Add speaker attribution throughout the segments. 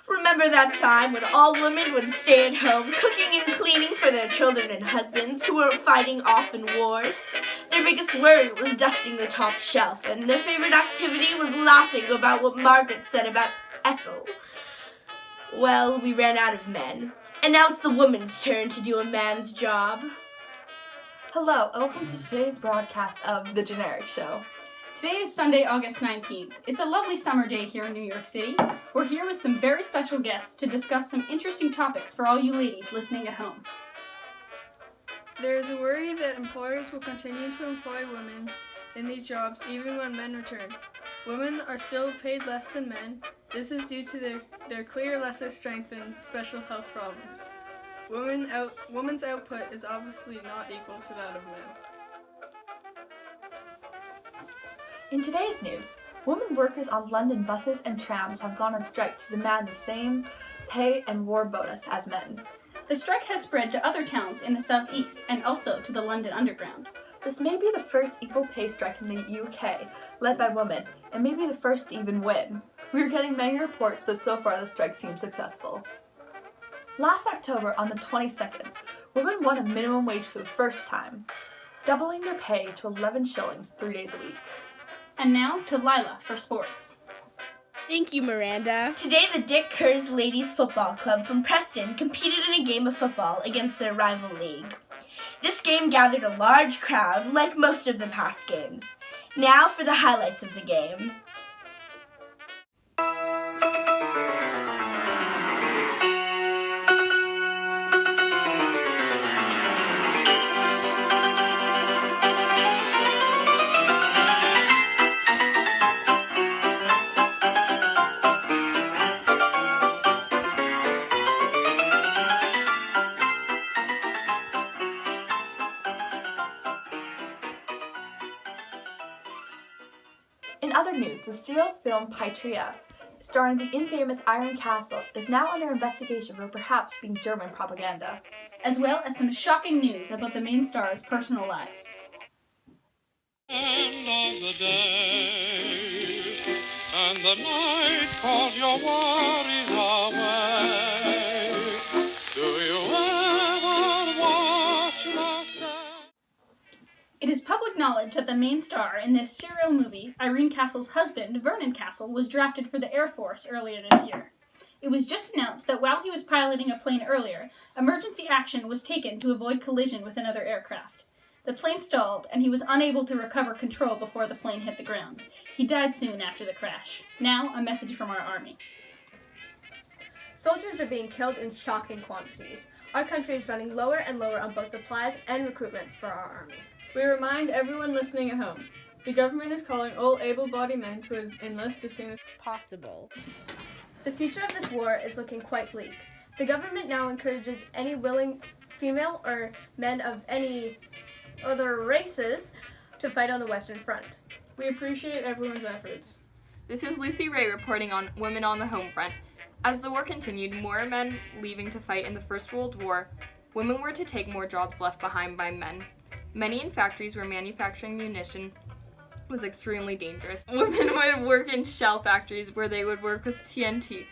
Speaker 1: Remember that time when all women would stay at home cooking and cleaning for their children and husbands who were fighting off in wars? Their biggest worry was dusting the top shelf, and their favorite activity was laughing about what Margaret said about Ethel. Well, we ran out of men, and now it's the woman's turn to do a man's job.
Speaker 2: Hello, and welcome to today's broadcast of The Generic Show.
Speaker 3: Today is Sunday, August 19th. It's a lovely summer day here in New York City. We're here with some very special guests to discuss some interesting topics for all you ladies listening at home.
Speaker 4: There is a worry that employers will continue to employ women in these jobs even when men return. Women are still paid less than men. This is due to their clear lesser strength and special health problems. Women's output is obviously not equal to that of men.
Speaker 2: In today's news, women workers on London buses and trams have gone on strike to demand the same pay and war bonus as men.
Speaker 3: The strike has spread to other towns in the southeast and also to the London Underground.
Speaker 2: This may be the first equal pay strike in the UK, led by women, and may be the first to even win. We are getting many reports, but so far the strike seems successful. Last October, on the 22nd, women won a minimum wage for the first time, doubling their pay to 11 shillings 3 days a week.
Speaker 3: And now to Lila for sports.
Speaker 1: Thank you, Miranda. Today, the Dick Kerr's Ladies Football Club from Preston competed in a game of football against their rival league. This game gathered a large crowd, like most of the past games. Now for the highlights of the game.
Speaker 2: In other news, the serial film Patriot, starring the infamous Iron Castle, is now under investigation for perhaps being German propaganda.
Speaker 3: As well as some shocking news about the main star's personal lives.
Speaker 5: End of the day, and the night for your worries away. Do you ever watch yourself?
Speaker 3: It is public knowledge that the main star in this serial movie, Irene Castle's husband, Vernon Castle, was drafted for the Air Force earlier this year. It was just announced that while he was piloting a plane earlier, emergency action was taken to avoid collision with another aircraft. The plane stalled, and he was unable to recover control before the plane hit the ground. He died soon after the crash. Now, a message from our army.
Speaker 6: Soldiers are being killed in shocking quantities. Our country is running lower and lower on both supplies and recruitments for our army.
Speaker 4: We remind everyone listening at home, the government is calling all able-bodied men to enlist as soon as
Speaker 1: Possible.
Speaker 6: The future of this war is looking quite bleak. The government now encourages any willing female or men of any other races to fight on the Western Front.
Speaker 4: We appreciate everyone's efforts.
Speaker 7: This is Lucy Ray reporting on Women on the Homefront. As the war continued, more men leaving to fight in the First World War, women were to take more jobs left behind by men. Many in factories where manufacturing munition was extremely dangerous. Women would work in shell factories where they would work with TNT,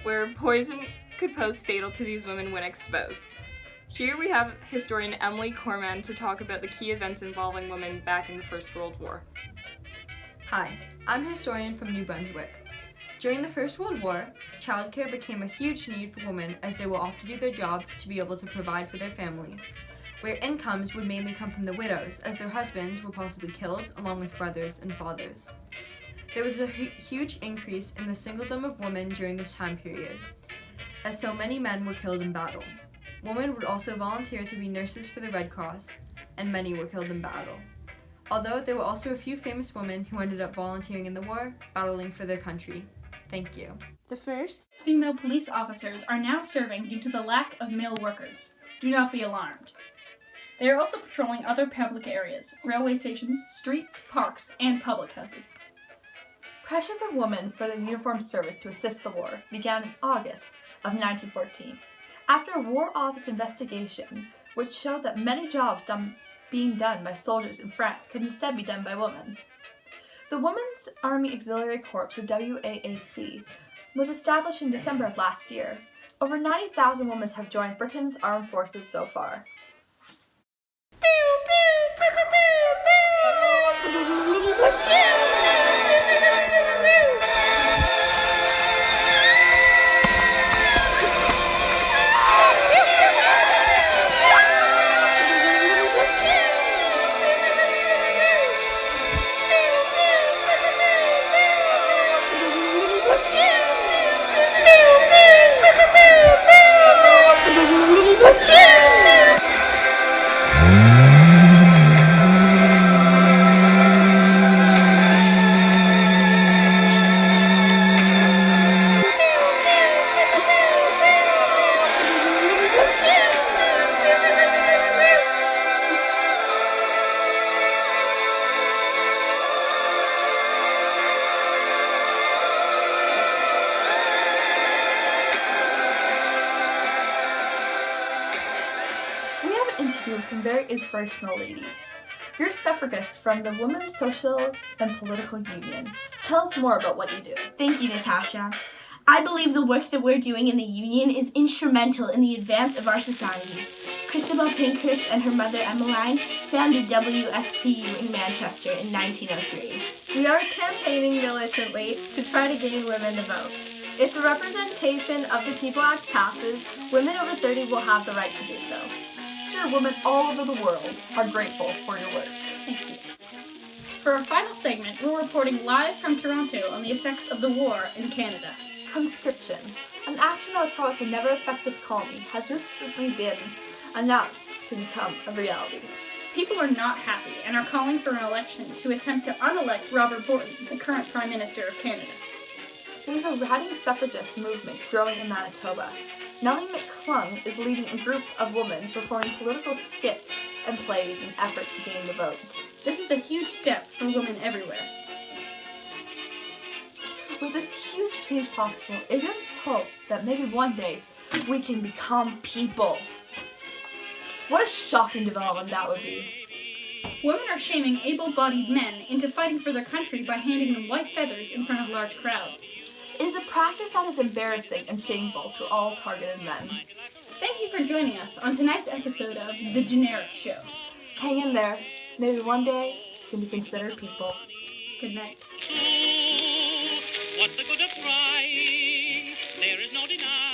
Speaker 7: where poison could pose fatal to these women when exposed. Here we have historian Emily Corman to talk about the key events involving women back in the First World War.
Speaker 8: Hi, I'm a historian from New Brunswick. During the First World War, childcare became a huge need for women as they were off to do their jobs to be able to provide for their families, where incomes would mainly come from the widows as their husbands were possibly killed along with brothers and fathers. There was a huge increase in the singledom of women during this time period, as so many men were killed in battle. Women would also volunteer to be nurses for the Red Cross, and many were killed in battle. Although there were also a few famous women who ended up volunteering in the war, battling for their country. Thank you.
Speaker 1: The first
Speaker 3: Female police officers are now serving due to the lack of male workers. Do not be alarmed. They are also patrolling other public areas, railway stations, streets, parks, and public houses.
Speaker 2: Pressure for women for the uniformed service to assist the war began in August of 1914, after a War Office investigation which showed that many jobs being done by soldiers in France could instead be done by women. The Women's Army Auxiliary Corps, or WAAC, was established in December of last year. Over 90,000 women have joined Britain's armed forces so far. Interview with some very inspirational ladies. You're suffragists from the Women's Social and Political Union. Tell us more about what you do.
Speaker 1: Thank you, Natasha. I believe the work that we're doing in the union is instrumental in the advance of our society. Christabel Pankhurst and her mother Emmeline founded WSPU in Manchester in 1903.
Speaker 6: We are campaigning militantly to try to gain women to vote. If the Representation of the People Act passes, women over 30 will have the right to do so.
Speaker 2: Sure, women all over the world are grateful for your work.
Speaker 3: Thank you. For our final segment, we're reporting live from Toronto on the effects of the war in Canada.
Speaker 2: Conscription, an action that was promised to never affect this colony, has recently been announced to become a reality.
Speaker 3: People are not happy and are calling for an election to attempt to unelect Robert Borden, the current Prime Minister of Canada.
Speaker 2: There's a radical suffragist movement growing in Manitoba. Nellie McClung is leading a group of women performing political skits and plays in an effort to gain the vote.
Speaker 3: This is a huge step for women everywhere.
Speaker 2: With this huge change possible, it gives us hope that maybe one day we can become people. What a shocking development that would be.
Speaker 3: Women are shaming able-bodied men into fighting for their country by handing them white feathers in front of large crowds.
Speaker 2: It is a practice that is embarrassing and shameful to all targeted men.
Speaker 3: Thank you for joining us on tonight's episode of The Generic Show.
Speaker 2: Hang in there. Maybe one day you can be considered people.
Speaker 3: Good night.
Speaker 5: What's the good of trying? There is no denying.